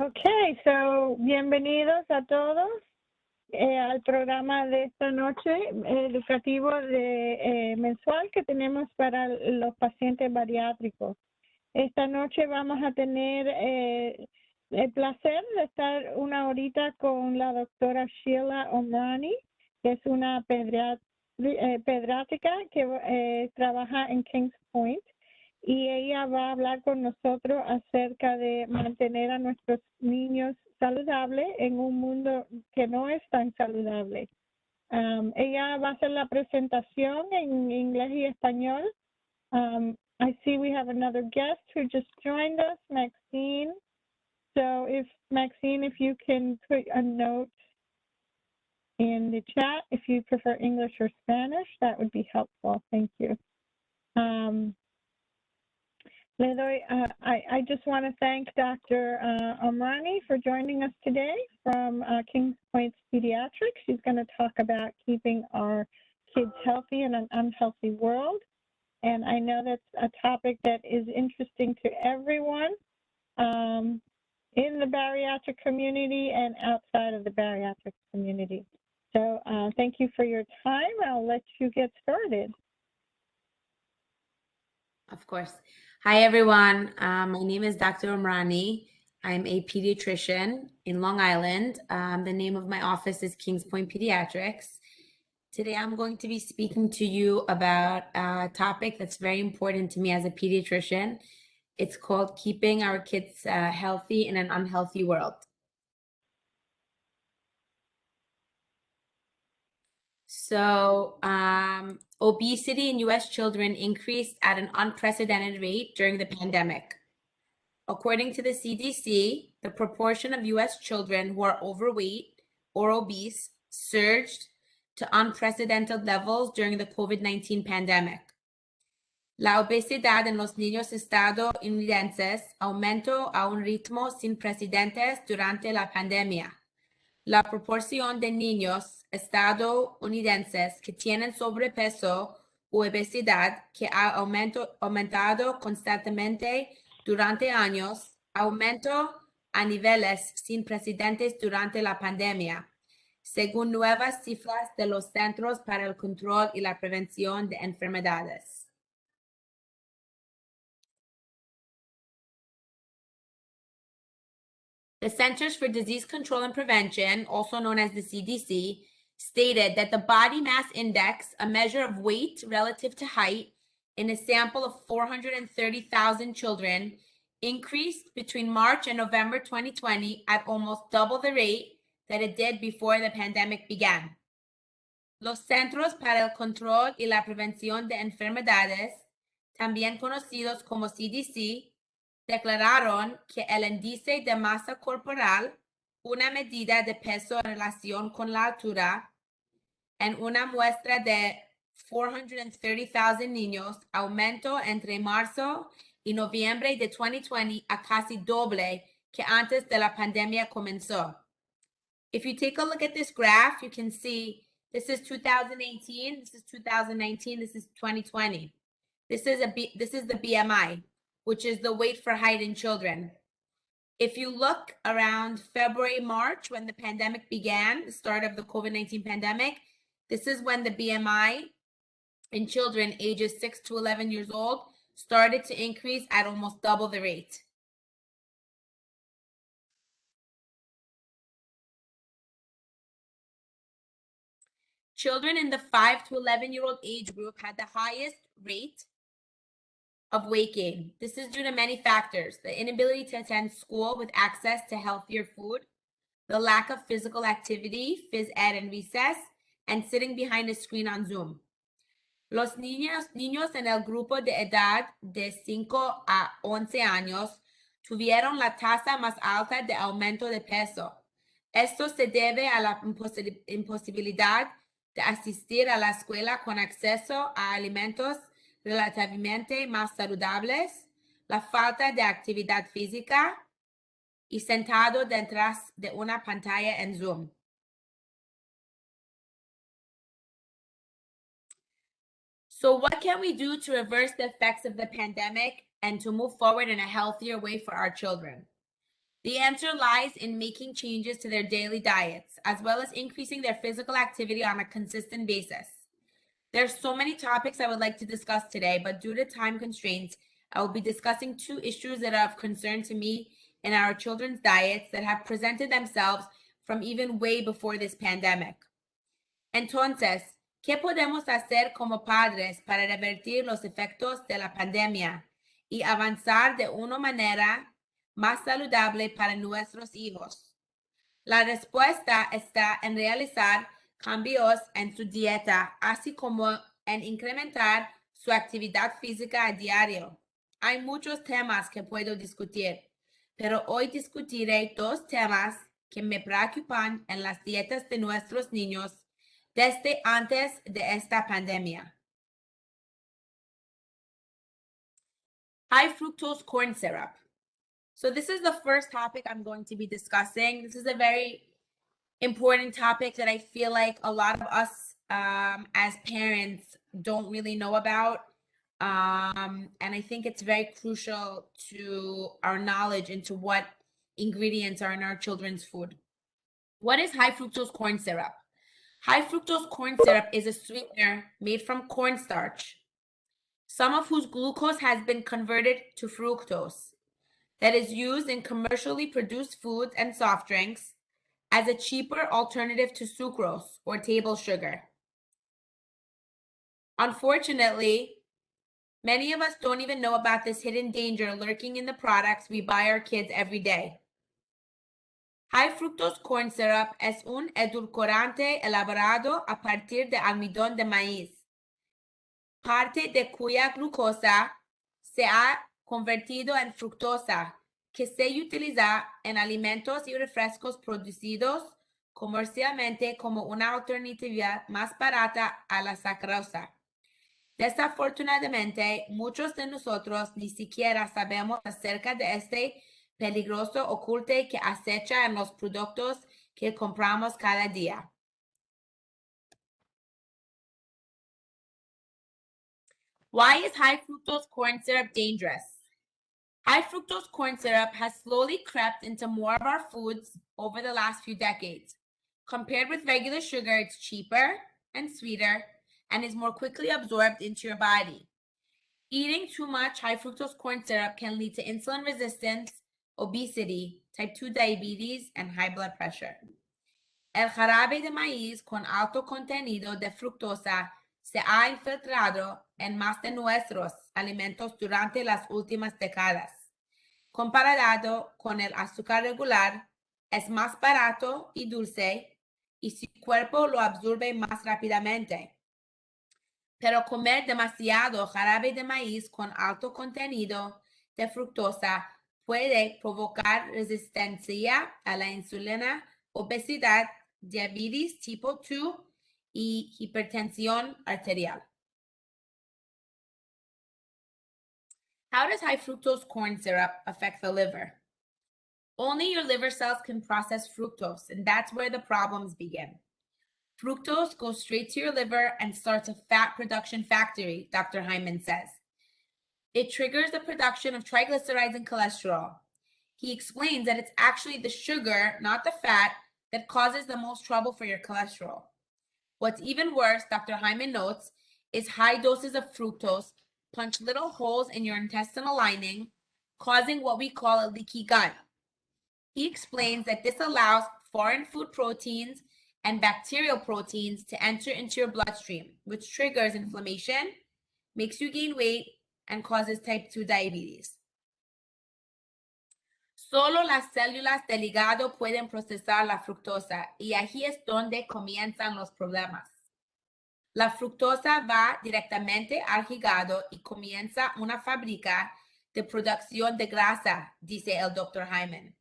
Okay, so bienvenidos a todos al programa de esta noche educativo mensual que tenemos para los pacientes bariátricos. Esta noche vamos a tener el placer de estar una horita con la doctora Sheila Omrani, que es una pediátrica que trabaja en Kings Point. Y ella va a hablar con nosotros acerca de mantener a nuestros niños saludables en un mundo que no es tan saludable. Ella va a hacer la presentación en inglés y español. I see we have another guest who just joined us, Maxine. So Maxine, if you can put a note in the chat, if you prefer English or Spanish, that would be helpful. Thank you. I just want to thank Dr. Omrani for joining us today from Kings Point Pediatrics. She's going to talk about keeping our kids healthy in an unhealthy world. And I know that's a topic that is interesting to everyone in the bariatric community and outside of the bariatric community. So thank you for your time. I'll let you get started. Of course. Hi, everyone. My name is Dr. Omrani. I'm a pediatrician in Long Island. The name of my office is Kings Point Pediatrics. Today, I'm going to be speaking to you about a topic that's very important to me as a pediatrician. It's called keeping our kids healthy in an unhealthy world. So, obesity in U.S. children increased at an unprecedented rate during the pandemic. According to the CDC, the proportion of U.S. children who are overweight or obese surged to unprecedented levels during the COVID-19 pandemic. La obesidad en los niños estadounidenses aumentó a un ritmo sin precedentes durante la pandemia. La proporción de niños estadounidenses que tienen sobrepeso u obesidad, que ha aumentado constantemente durante años, aumentó a niveles sin precedentes durante la pandemia, según nuevas cifras de los Centros para el Control y la Prevención de Enfermedades. The Centers for Disease Control and Prevention, also known as the CDC, stated that the body mass index, a measure of weight relative to height, in a sample of 430,000 children, increased between March and November 2020 at almost double the rate that it did before the pandemic began. Los Centros para el Control y la Prevención de Enfermedades, también conocidos como CDC, declararon que el índice de masa corporal, una medida de peso en relación con la altura, en una muestra de 430,000 niños, aumentó entre marzo y noviembre de 2020 a casi doble que antes de la pandemia comenzó. If you take a look at this graph, you can see this is 2018, this is 2019, this is 2020. This is the BMI, which is the weight for height in children. If you look around February, March, when the pandemic began, the start of the COVID-19 pandemic, this is when the BMI in children ages 6 to 11 years old started to increase at almost double the rate. Children in the 5 to 11-year-old age group had the highest rate of weight gain. This is due to many factors: the inability to attend school with access to healthier food, the lack of physical activity, phys ed and recess, and sitting behind a screen on Zoom. Los niños en el grupo de edad de 5 a 11 años tuvieron la tasa más alta de aumento de peso. Esto se debe a la imposibilidad de asistir a la escuela con acceso a alimentos relativamente más saludables, la falta de actividad física y sentado detrás de una pantalla en Zoom. So what can we do to reverse the effects of the pandemic and to move forward in a healthier way for our children? The answer lies in making changes to their daily diets, as well as increasing their physical activity on a consistent basis. There's so many topics I would like to discuss today, but due to time constraints, I will be discussing 2 issues that are of concern to me in our children's diets that have presented themselves from even way before this pandemic. Entonces, ¿qué podemos hacer como padres para revertir los efectos de la pandemia y avanzar de una manera más saludable para nuestros hijos? La respuesta está en realizar cambios en su dieta, así como en incrementar su actividad física a diario. Hay muchos temas que puedo discutir, pero hoy discutiré 2 temas que me preocupan en las dietas de nuestros niños desde antes de esta pandemia. High fructose corn syrup. So this is the first topic I'm going to be discussing. This is a very important topic that I feel like a lot of us as parents don't really know about. And I think it's very crucial to our knowledge into what ingredients are in our children's food. What is high fructose corn syrup? High fructose corn syrup is a sweetener made from cornstarch, some of whose glucose has been converted to fructose, that is used in commercially produced foods and soft drinks as a cheaper alternative to sucrose or table sugar. Unfortunately, many of us don't even know about this hidden danger lurking in the products we buy our kids every day. High fructose corn syrup es un edulcorante elaborado a partir de almidón de maíz, parte de cuya glucosa se ha convertido en fructosa, que se utiliza en alimentos y refrescos producidos comercialmente como una alternativa más barata a la sacarosa. Desafortunadamente, muchos de nosotros ni siquiera sabemos acerca de este peligroso oculte que acecha en los productos que compramos cada día. Why is high fructose corn syrup dangerous? High fructose corn syrup has slowly crept into more of our foods over the last few decades. Compared with regular sugar, it's cheaper and sweeter and is more quickly absorbed into your body. Eating too much high fructose corn syrup can lead to insulin resistance, obesity, type 2 diabetes, and high blood pressure. El jarabe de maíz con alto contenido de fructosa se ha infiltrado en más de nuestros alimentos durante las últimas décadas. Comparado con el azúcar regular, es más barato y dulce, y su cuerpo lo absorbe más rápidamente. Pero comer demasiado jarabe de maíz con alto contenido de fructosa puede provocar resistencia a la insulina, obesidad, diabetes tipo 2 y hipertensión arterial. How does high fructose corn syrup affect the liver? Only your liver cells can process fructose, and that's where the problems begin. Fructose goes straight to your liver and starts a fat production factory, Dr. Hyman says. It triggers the production of triglycerides and cholesterol. He explains that it's actually the sugar, not the fat, that causes the most trouble for your cholesterol. What's even worse, Dr. Hyman notes, is high doses of fructose punch little holes in your intestinal lining, causing what we call a leaky gut. He explains that this allows foreign food proteins and bacterial proteins to enter into your bloodstream, which triggers inflammation, makes you gain weight, and causes type 2 diabetes. Solo las células del hígado pueden procesar la fructosa, y ahí es donde comienzan los problemas. La fructosa va directamente al hígado y comienza una fábrica de producción de grasa, dice el Dr. Hyman.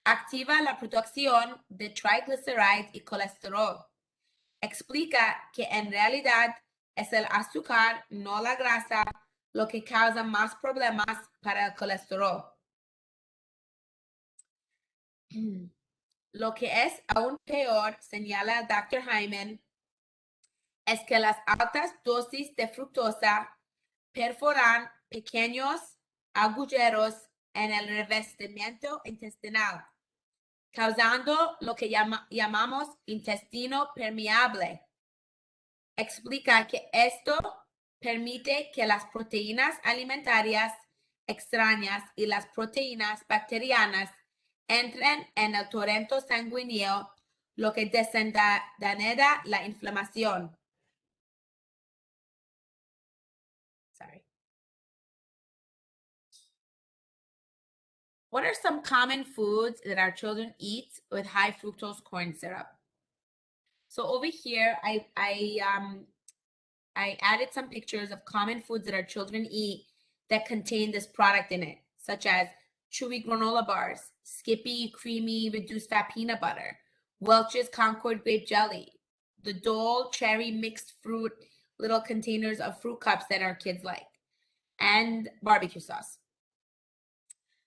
Activa la producción de triglycerides y colesterol. Explica que en realidad es el azúcar, no la grasa, lo que causa más problemas para el colesterol. Lo que es aún peor, señala el Dr. Hyman, es que las altas dosis de fructosa perforan pequeños agujeros en el revestimiento intestinal, causando lo que llamamos intestino permeable. Explica que esto permite que las proteínas alimentarias extrañas y las proteínas bacterianas entren en el torrente sanguíneo, lo que desencadena la inflamación. Sorry. What are some common foods that our children eat with high fructose corn syrup? So over here, I added some pictures of common foods that our children eat that contain this product in it, such as chewy granola bars, Skippy creamy reduced fat peanut butter, Welch's Concord grape jelly, the Dole cherry mixed fruit little containers of fruit cups that our kids like, and barbecue sauce.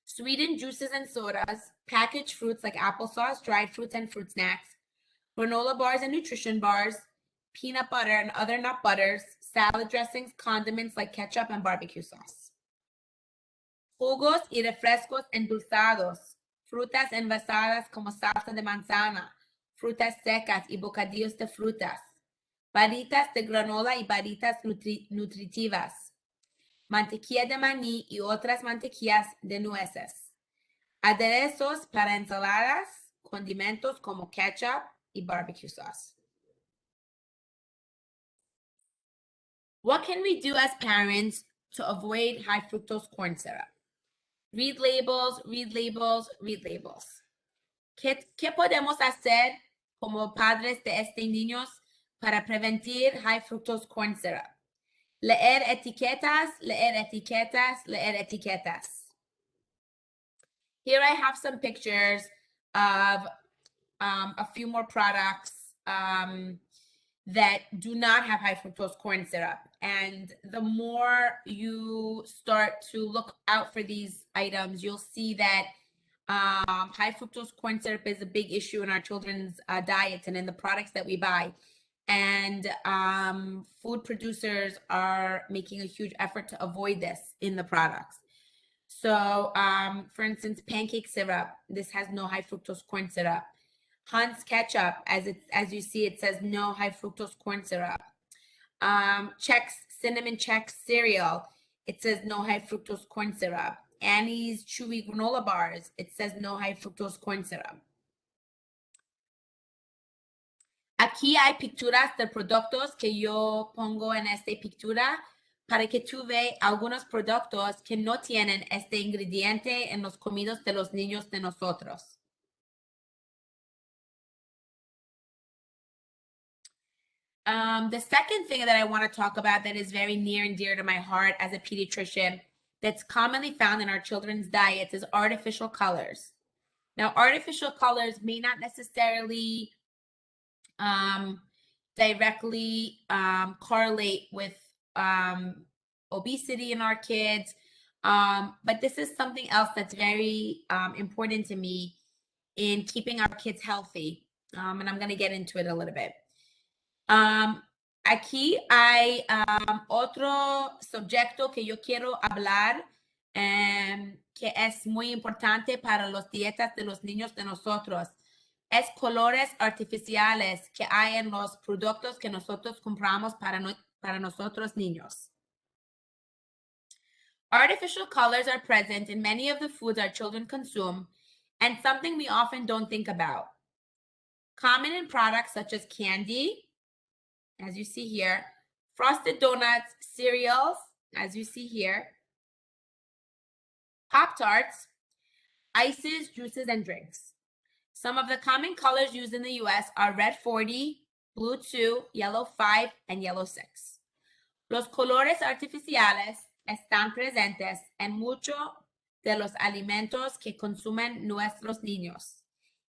Sweetened juices and sodas, packaged fruits like applesauce, dried fruits and fruit snacks, granola bars and nutrition bars, peanut butter and other nut butters, salad dressings, condiments like ketchup and barbecue sauce. Jugos y refrescos endulzados, frutas envasadas como salsa de manzana, frutas secas y bocadillos de frutas, varitas de granola y varitas nutritivas, mantequilla de maní y otras mantequillas de nueces, aderezos para ensaladas, condimentos como ketchup y barbecue sauce. What can we do as parents to avoid high fructose corn syrup? Read labels, read labels, read labels. ¿Qué podemos hacer como padres de estos niños para prevenir high fructose corn syrup? Leer etiquetas, leer etiquetas, leer etiquetas. Here I have some pictures of a few more products that do not have high fructose corn syrup. And the more you start to look out for these items, you'll see that high fructose corn syrup is a big issue in our children's diets and in the products that we buy. And food producers are making a huge effort to avoid this in the products. So, for instance, pancake syrup, this has no high fructose corn syrup. Hunt's ketchup, as you see, it says no high fructose corn syrup. Chex cinnamon Chex cereal, it says no high fructose corn syrup. Annie's chewy granola bars, it says no high fructose corn syrup. Aquí hay picturas de productos que yo pongo en esta pictura para que tú veas algunos productos que no tienen este ingrediente en los comidos de los niños de nosotros. The second thing that I want to talk about that is very near and dear to my heart as a pediatrician that's commonly found in our children's diets is artificial colors. Now, artificial colors may not necessarily directly correlate with obesity in our kids, but this is something else that's very important to me in keeping our kids healthy, and I'm going to get into it a little bit. Aquí hay otro subjecto que yo quiero hablar que es muy importante para las dietas de los niños de nosotros. Es colores artificiales que hay en los productos que nosotros compramos para nosotros niños. Artificial colors are present in many of the foods our children consume and something we often don't think about. Common in products such as candy, as you see here, frosted donuts, cereals, as you see here, Pop-Tarts, ices, juices, and drinks. Some of the common colors used in the US are red 40, blue 2, yellow 5, and yellow 6. Los colores artificiales están presentes en muchos de los alimentos que consumen nuestros niños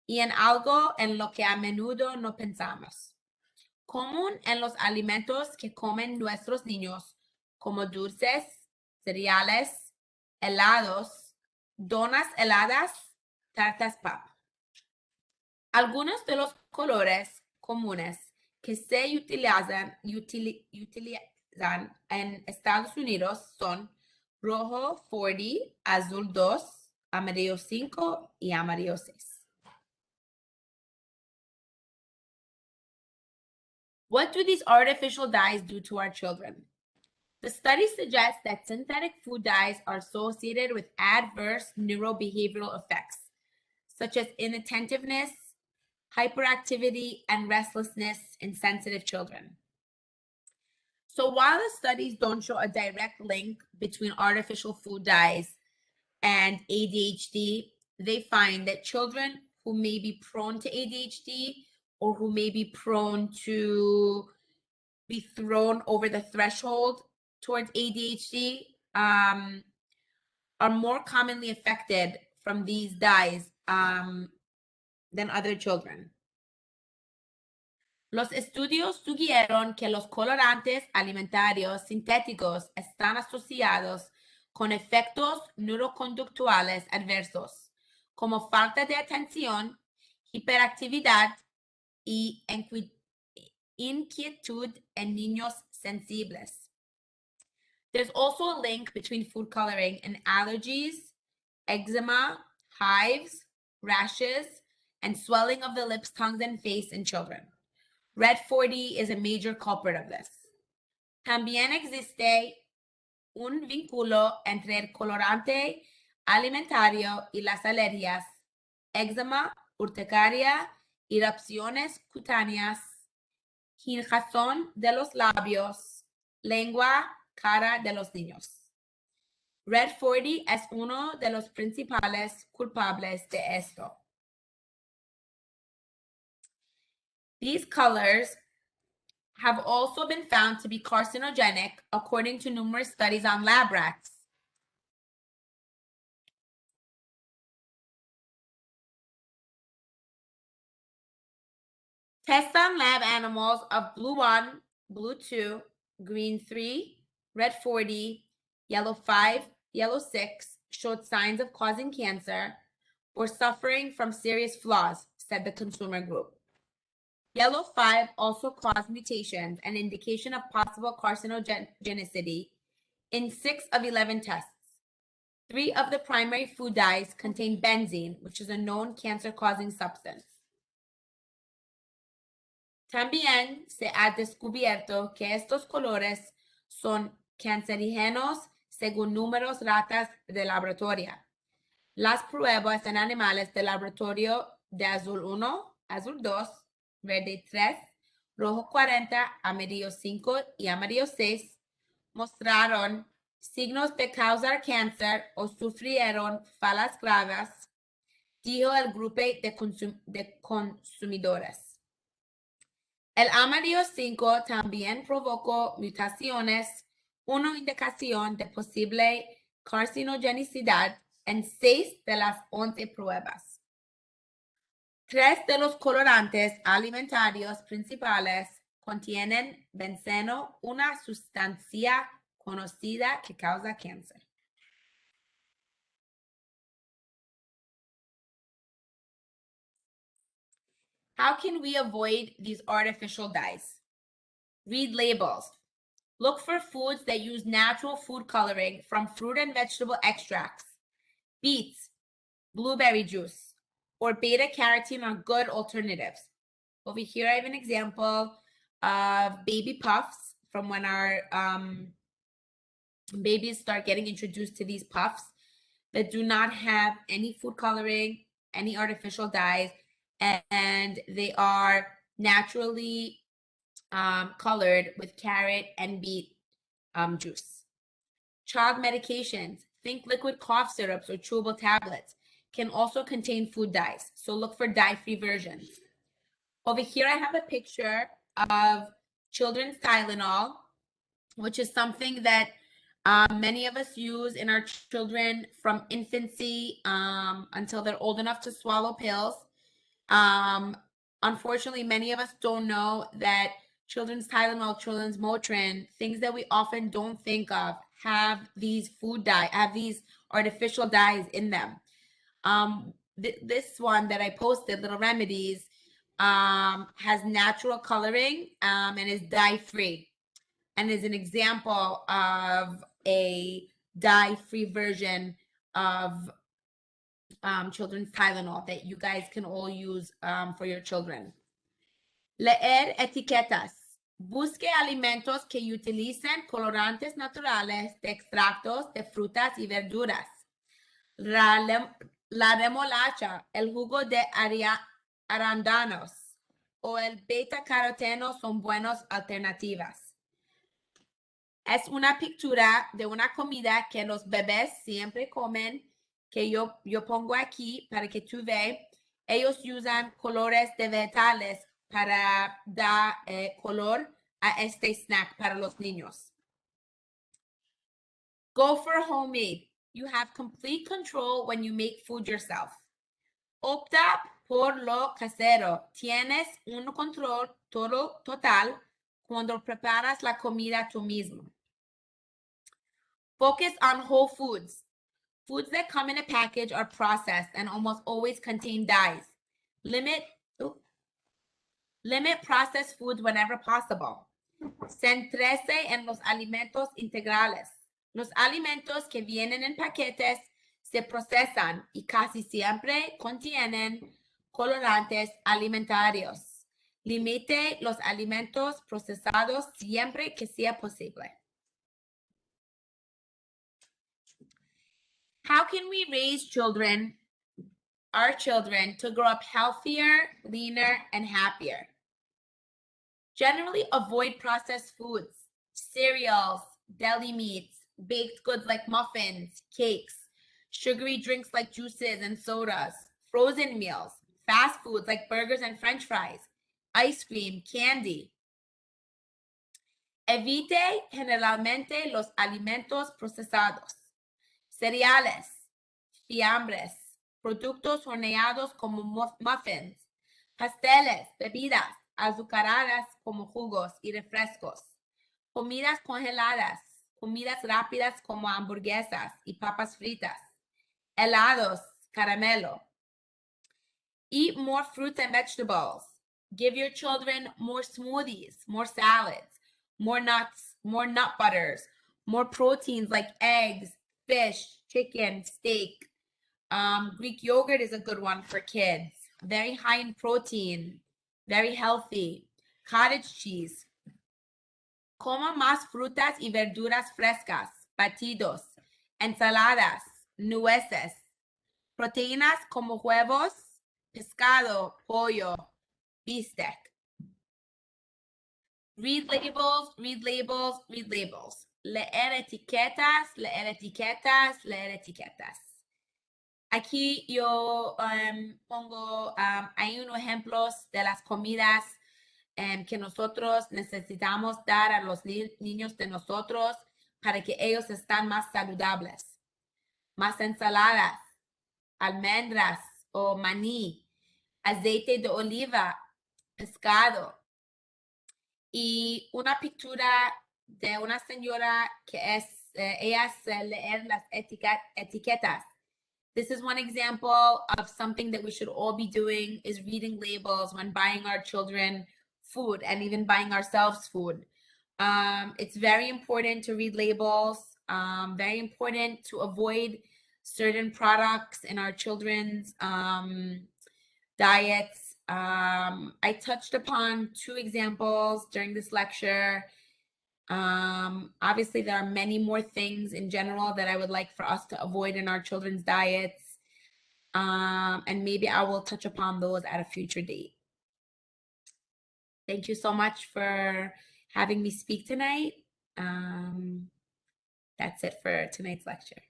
y en algo en lo que a menudo no pensamos. Común en los alimentos que comen nuestros niños, como dulces, cereales, helados, donas heladas, tartas pap. Algunos de los colores comunes que se utilizan en Estados Unidos son rojo 40, azul 2, amarillo 5 y amarillo 6. What do these artificial dyes do to our children? The study suggests that synthetic food dyes are associated with adverse neurobehavioral effects, such as inattentiveness, hyperactivity, and restlessness in sensitive children. So while the studies don't show a direct link between artificial food dyes and ADHD, they find that children who may be prone to ADHD or who may be prone to be thrown over the threshold towards ADHD are more commonly affected from these dyes than other children. Los estudios sugirieron que los colorantes alimentarios sintéticos están asociados con efectos neuroconductuales adversos, como falta de atención, hiperactividad y inquietud en niños sensibles. There's also a link between food coloring and allergies, eczema, hives, rashes, and swelling of the lips, tongues, and face in children. Red 40 is a major culprit of this. También existe un vínculo entre el colorante alimentario y las alergias, eczema, urticaria, erupciones cutáneas, hinchazón de los labios, lengua, cara de los niños. Red 40 es uno de los principales culpables de esto. These colors have also been found to be carcinogenic according to numerous studies on lab rats. Tests on lab animals of blue 1, blue 2, green 3, red 40, yellow 5, yellow 6 showed signs of causing cancer or suffering from serious flaws, said the consumer group. Yellow 5 also caused mutations, an indication of possible carcinogenicity in 6 of 11 tests. 3 of the primary food dyes contain benzene, which is a known cancer-causing substance. También se ha descubierto que estos colores son cancerígenos según números ratas de laboratorio. Las pruebas en animales de laboratorio de azul 1, azul 2, verde 3, rojo 40, amarillo 5 y amarillo 6 mostraron signos de causar cáncer o sufrieron fallas graves, dijo el grupo de consumidores. El amarillo 5 también provocó mutaciones, una indicación de posible carcinogenicidad en 6 de las 11 pruebas. 3 de los colorantes alimentarios principales contienen benceno, una sustancia conocida que causa cáncer. How can we avoid these artificial dyes? Read labels. Look for foods that use natural food coloring from fruit and vegetable extracts. Beets, blueberry juice, or beta-carotene are good alternatives. Over here, I have an example of baby puffs from when our babies start getting introduced to these puffs that do not have any food coloring, any artificial dyes, and they are naturally colored with carrot and beet juice. Child medications, think liquid cough syrups or chewable tablets, can also contain food dyes, so look for dye-free versions. Over here, I have a picture of children's Tylenol, which is something that many of us use in our children from infancy until they're old enough to swallow pills. Unfortunately, many of us don't know that children's Tylenol, children's Motrin, things that we often don't think of, have these artificial dyes in them. This one that I posted, Little Remedies, has natural coloring and is dye-free, and is an example of a dye-free version of children's Tylenol that you guys can all use for your children. Leer etiquetas. Busque alimentos que utilicen colorantes naturales de extractos de frutas y verduras. La remolacha, el jugo de arándanos o el beta caroteno son buenas alternativas. Es una pictura de una comida que los bebés siempre comen, que yo pongo aquí para que tú veas. Ellos usan colores de vegetales para dar color a este snack para los niños. Go for homemade. You have complete control when you make food yourself. Opta por lo casero. Tienes un control total cuando preparas la comida tú mismo. Focus on whole foods. Foods that come in a package are processed and almost always contain dyes. Limit processed foods whenever possible. Céntrese en los alimentos integrales. Los alimentos que vienen en paquetes se procesan y casi siempre contienen colorantes alimentarios. Limite los alimentos procesados siempre que sea posible. How can we raise our children, to grow up healthier, leaner, and happier? Generally avoid processed foods, cereals, deli meats, baked goods like muffins, cakes, sugary drinks like juices and sodas, frozen meals, fast foods like burgers and French fries, ice cream, candy. Evite generalmente los alimentos procesados, cereales, fiambres, productos horneados como muffins, pasteles, bebidas azucaradas como jugos y refrescos, comidas congeladas, comidas rápidas como hamburguesas y papas fritas, helados, caramelo. Eat more fruits and vegetables. Give your children more smoothies, more salads, more nuts, more nut butters, more proteins like eggs, fish, chicken, steak. Greek yogurt is a good one for kids. Very high in protein, very healthy. Cottage cheese. Coma más frutas y verduras frescas, batidos, ensaladas, nueces. Proteínas como huevos, pescado, pollo, bistec. Read labels, read labels, read labels. Leer etiquetas, leer etiquetas, leer etiquetas. Aquí yo pongo, hay unos ejemplos de las comidas que nosotros necesitamos dar a los niños de nosotros para que ellos estén más saludables. Más ensaladas, almendras o maní, aceite de oliva, pescado. Y una pintura de una señora que ella hace leer las etiquetas. This is one example of something that we should all be doing, is reading labels when buying our children food and even buying ourselves food. It's very important to read labels, very important to avoid certain products in our children's diets. I touched upon 2 examples during this lecture. Obviously, there are many more things in general that I would like for us to avoid in our children's diets. And maybe I will touch upon those at a future date. Thank you so much for having me speak tonight. That's it for tonight's lecture.